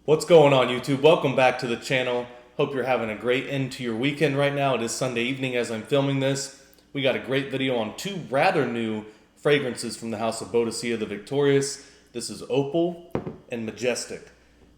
What's going on, YouTube? Welcome back to the channel. Hope you're having a great end to your weekend right now. It is Sunday evening as I'm filming this. We got a great video on two rather new fragrances from the house of Boadicea the Victorious. This is Opal and Majestic.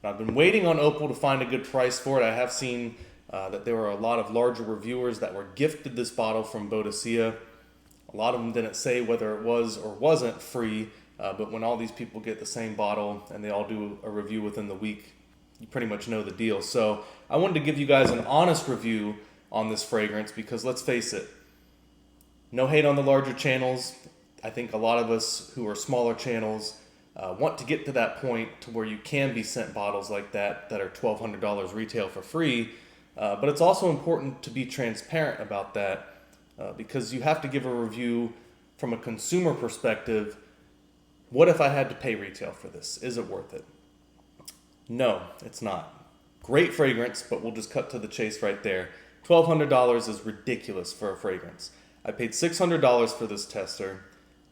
Now, I've been waiting on Opal to find a good price for it. I have seen that there were a lot of larger reviewers that were gifted this bottle from Boadicea. A lot of them didn't say whether it was or wasn't free, but when all these people get the same bottle and they all do a review within the week, you pretty much know the deal. So I wanted to give you guys an honest review on this fragrance because let's face it, no hate on the larger channels. I think a lot of us who are smaller channels want to get to that point to where you can be sent bottles like that are $1,200 retail for free. But it's also important to be transparent about that because you have to give a review from a consumer perspective. What if I had to pay retail for this? Is it worth it? No, it's not. Great fragrance, but we'll just cut to the chase right there. $1,200 is ridiculous for a fragrance. I paid $600 for this tester,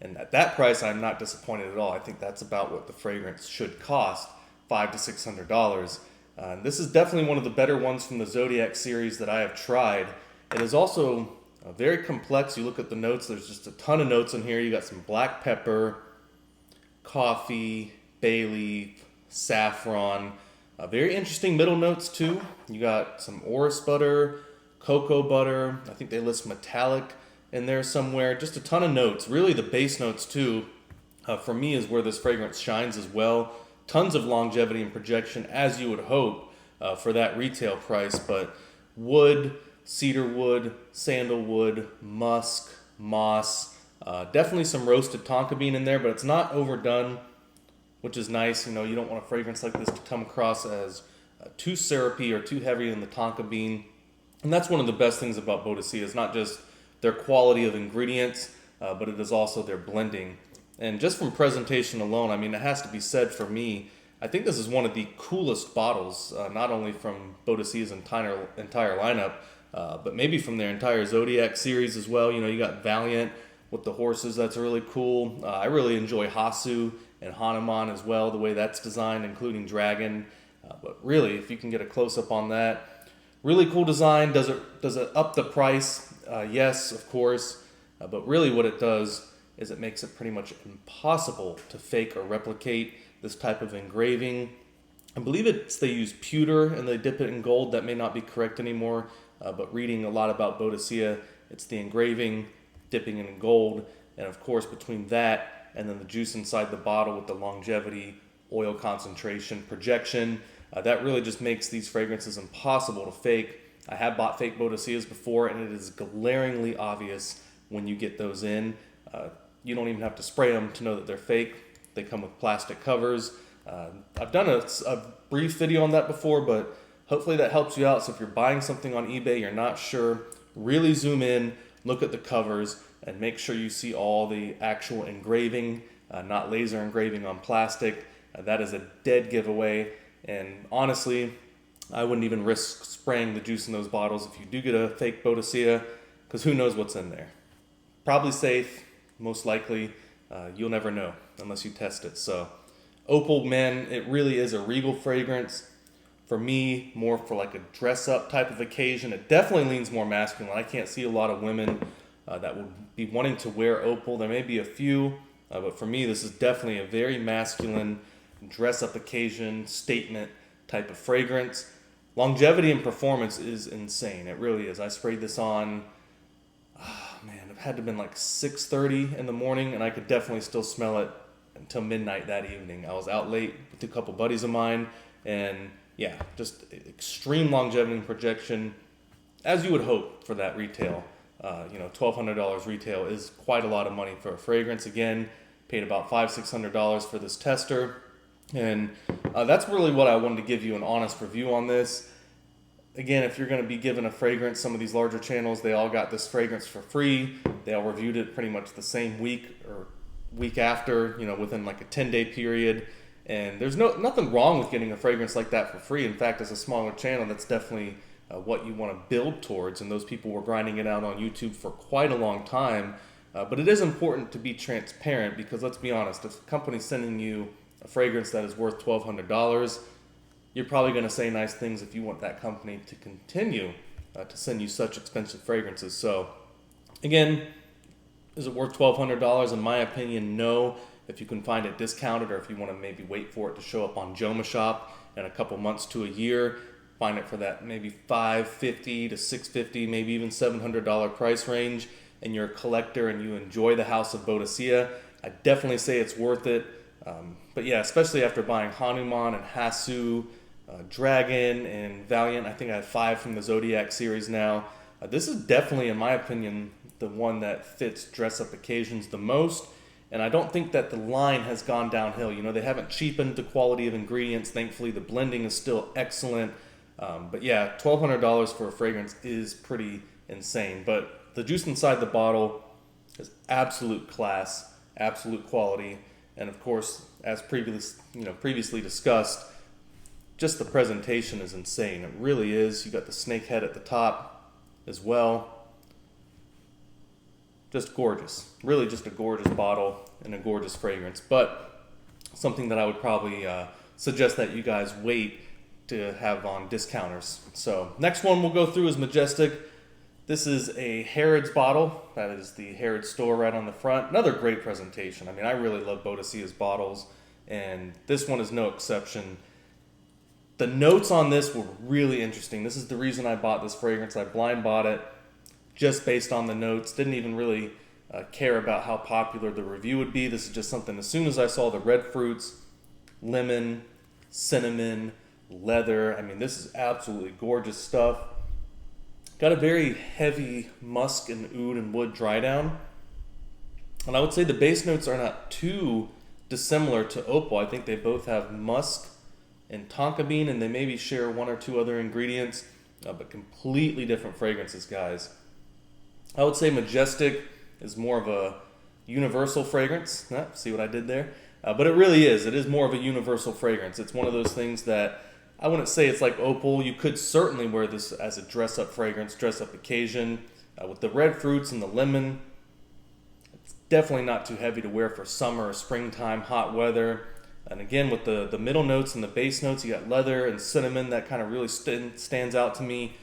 and at that price, I'm not disappointed at all. I think that's about what the fragrance should cost, $500 to $600. This is definitely one of the better ones from the Zodiac series that I have tried. It is also very complex. You look at the notes, there's just a ton of notes in here. You got some black pepper, coffee, bay leaf, saffron, very interesting middle notes too. You got some orris butter, cocoa butter. I think they list metallic in there somewhere. Just a ton of notes. Really, the base notes too, for me, is where this fragrance shines as well. Tons of longevity and projection, as you would hope, for that retail price. But wood, cedar wood, sandalwood, musk, moss. Definitely some roasted tonka bean in there, but it's not overdone, which is nice. You know, you don't want a fragrance like this to come across as too syrupy or too heavy in the tonka bean. And that's one of the best things about Boadicea. It's not just their quality of ingredients, but it is also their blending. And just from presentation alone, I mean, it has to be said for me, I think this is one of the coolest bottles, not only from Boadicea's entire lineup, but maybe from their entire Zodiac series as well. You know, you got Valiant with the horses. That's really cool. I really enjoy Hasu and Hanuman as well, the way that's designed, including Dragon. But really, if you can get a close-up on that, really cool design. Does it up the price? Yes, of course. But really what it does is it makes it pretty much impossible to fake or replicate this type of engraving. I believe they use pewter and they dip it in gold. That may not be correct anymore, but reading a lot about Boadicea, it's the engraving, dipping it in gold, and of course between that and then the juice inside the bottle with the longevity, oil concentration, projection, that really just makes these fragrances impossible to fake. I have bought fake Boadiceas before, and it is glaringly obvious when you get those in. You don't even have to spray them to know that they're fake. They come with plastic covers. I've done a brief video on that before, but hopefully that helps you out. So if you're buying something on eBay, you're not sure, really zoom in, look at the covers, and make sure you see all the actual engraving, not laser engraving on plastic. That is a dead giveaway. And honestly, I wouldn't even risk spraying the juice in those bottles if you do get a fake Boadicea, because who knows what's in there. Probably safe, most likely. You'll never know unless you test it. So Opal, man, it really is a regal fragrance. For me, more for like a dress-up type of occasion. It definitely leans more masculine. I can't see a lot of women that would be wanting to wear Opal. There may be a few, but for me, this is definitely a very masculine dress-up occasion, statement type of fragrance. Longevity and performance is insane. It really is. I sprayed this on, man, it had to have been like 6:30 in the morning, and I could definitely still smell it until midnight that evening. I was out late with a couple buddies of mine, and yeah, just extreme longevity and projection, as you would hope for that retail. $1,200 retail is quite a lot of money for a fragrance. Again, paid about $500-600 for this tester. And that's really what I wanted to give you an honest review on this. Again, if you're going to be given a fragrance, some of these larger channels, they all got this fragrance for free. They all reviewed it pretty much the same week or week after, within like a 10-day period. And there's nothing wrong with getting a fragrance like that for free. In fact, as a smaller channel, that's definitely what you want to build towards. And those people were grinding it out on YouTube for quite a long time. But it is important to be transparent because let's be honest, if a company's sending you a fragrance that is worth $1,200, you're probably going to say nice things if you want that company to continue to send you such expensive fragrances. So again, is it worth $1,200? In my opinion, no. If you can find it discounted, or if you want to maybe wait for it to show up on Joma Shop in a couple months to a year, find it for that maybe $550 to $650, maybe even $700 price range, and you're a collector and you enjoy the House of Boadicea, I definitely say it's worth it. But yeah, especially after buying Hanuman and Hasu, Dragon and Valiant. I think I have 5 from the Zodiac series now. This is definitely, in my opinion, the one that fits dress-up occasions the most. And I don't think that the line has gone downhill. You know, they haven't cheapened the quality of ingredients. Thankfully, the blending is still excellent. But yeah, $1,200 for a fragrance is pretty insane. But the juice inside the bottle is absolute class, absolute quality. And of course, as previously discussed, just the presentation is insane. It really is. You got the snake head at the top as well. Just gorgeous. Really just a gorgeous bottle and a gorgeous fragrance. But something that I would probably suggest that you guys wait to have on discounters. So next one we'll go through is Majestic. This is a Harrods bottle. That is the Harrods store right on the front. Another great presentation. I mean, I really love Boadicea's bottles, and this one is no exception. The notes on this were really interesting. This is the reason I bought this fragrance. I blind bought it just based on the notes. Didn't even really care about how popular the review would be. This is just something, as soon as I saw the red fruits, lemon, cinnamon, leather. I mean, this is absolutely gorgeous stuff. Got a very heavy musk and oud and wood dry down. And I would say the base notes are not too dissimilar to Opal. I think they both have musk and tonka bean, and they maybe share 1 or 2 other ingredients, but completely different fragrances, guys. I would say Majestic is more of a universal fragrance. See what I did there? But it really is. It is more of a universal fragrance. It's one of those things that I wouldn't say it's like Opal. You could certainly wear this as a dress-up fragrance, dress-up occasion. With the red fruits and the lemon, it's definitely not too heavy to wear for summer or springtime, hot weather. And again, with the middle notes and the base notes, you got leather and cinnamon. That kind of really stands out to me.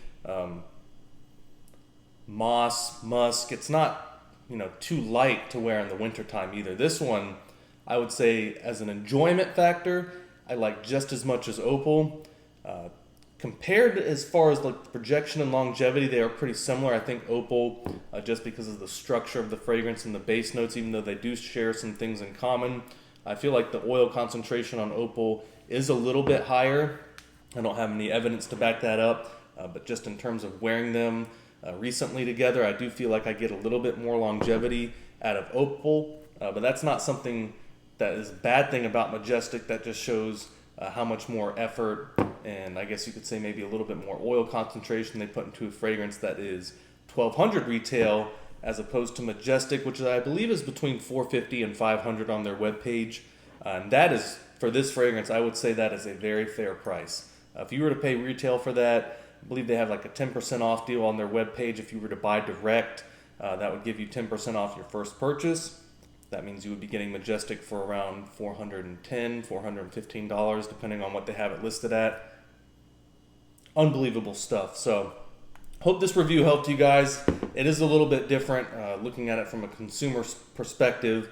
Moss, musk. It's not, too light to wear in the wintertime either. This one, I would say, as an enjoyment factor, I like just as much as Opal. Compared as far as like the projection and longevity, they are pretty similar. I think Opal, just because of the structure of the fragrance and the base notes, even though they do share some things in common, I feel like the oil concentration on Opal is a little bit higher. I don't have any evidence to back that up, but just in terms of wearing them recently together, I do feel like I get a little bit more longevity out of Opal, but that's not something that is a bad thing about Majestic. That just shows how much more effort, and I guess you could say maybe a little bit more oil concentration they put into a fragrance that is $1,200 retail, as opposed to Majestic, which I believe is between $450 and $500 on their webpage. And that is, for this fragrance, I would say that is a very fair price. If you were to pay retail for that, I believe they have like a 10% off deal on their webpage. If you were to buy direct, that would give you 10% off your first purchase. That means you would be getting Majestic for around $410, $415, depending on what they have it listed at. Unbelievable stuff. So, hope this review helped you guys. It is a little bit different looking at it from a consumer perspective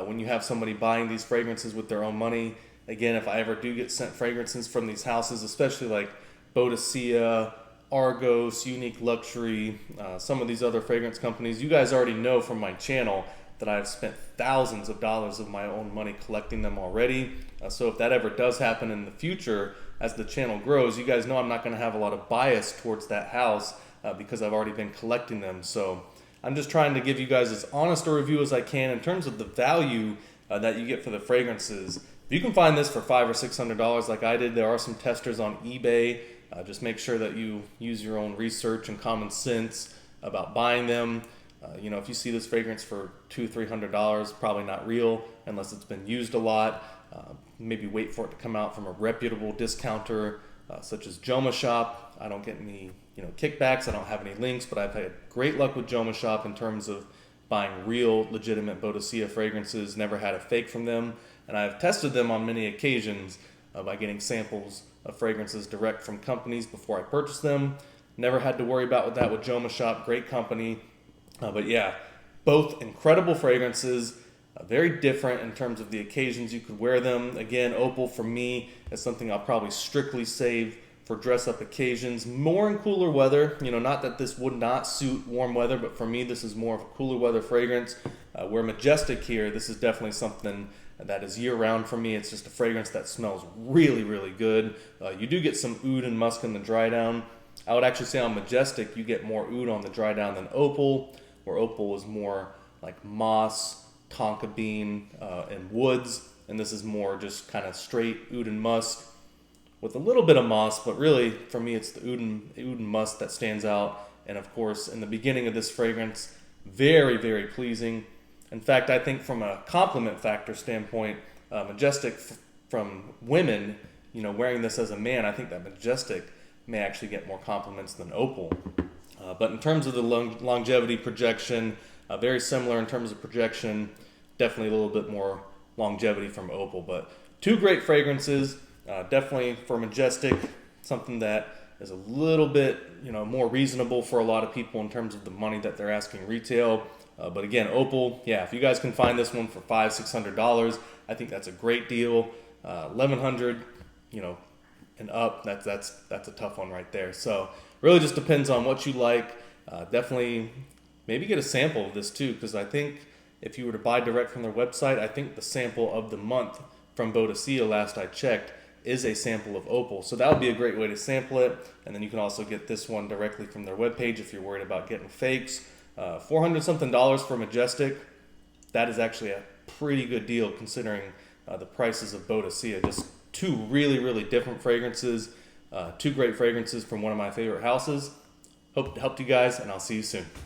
when you have somebody buying these fragrances with their own money. Again, if I ever do get sent fragrances from these houses, especially like Boadicea, Argos, Unique Luxury, some of these other fragrance companies, you guys already know from my channel that I've spent thousands of dollars of my own money collecting them already. So if that ever does happen in the future, as the channel grows, you guys know I'm not going to have a lot of bias towards that house because I've already been collecting them. So I'm just trying to give you guys as honest a review as I can in terms of the value that you get for the fragrances. If you can find this for $500 or $600 like I did, there are some testers on eBay. Just make sure that you use your own research and common sense about buying them. If you see this fragrance for $200, $300, probably not real unless it's been used a lot. Maybe wait for it to come out from a reputable discounter such as Joma Shop. I don't get any kickbacks. I don't have any links, but I've had great luck with Joma Shop in terms of buying real, legitimate Boadicea fragrances. Never had a fake from them, and I've tested them on many occasions by getting samples of fragrances direct from companies before I purchased them. Never had to worry about that with Joma Shop, great company. But yeah, both incredible fragrances, very different in terms of the occasions you could wear them. Again, Opal for me is something I'll probably strictly save for dress-up occasions, more in cooler weather. Not that this would not suit warm weather, but for me, this is more of a cooler weather fragrance. Where Majestic here, this is definitely something that is year-round for me. It's just a fragrance that smells really, really good. You do get some oud and musk in the dry down. I would actually say on Majestic, you get more oud on the dry down than Opal, where Opal is more like moss, tonka bean, and woods, and this is more just kind of straight oud and musk with a little bit of moss, but really for me it's the oud and musk that stands out. And of course, in the beginning of this fragrance, very, very pleasing. In fact, I think from a compliment factor standpoint, Majestic from women, wearing this as a man, I think that Majestic may actually get more compliments than Opal. But in terms of the longevity projection, very similar in terms of projection, definitely a little bit more longevity from Opal. But two great fragrances, definitely for Majestic, something that is a little bit more reasonable for a lot of people in terms of the money that they're asking retail. But again, Opal, yeah, if you guys can find this one for $500-$600, I think that's a great deal. $1,100, and up, that's a tough one right there. So really just depends on what you like. Definitely maybe get a sample of this too, because I think if you were to buy direct from their website, I think the sample of the month from Boadicea, last I checked, is a sample of Opal. So that would be a great way to sample it. And then you can also get this one directly from their webpage if you're worried about getting fakes. $400-something for Majestic. That is actually a pretty good deal considering the prices of Boadicea. Just two really, really different fragrances. Two great fragrances from one of my favorite houses. Hope it helped you guys, and I'll see you soon.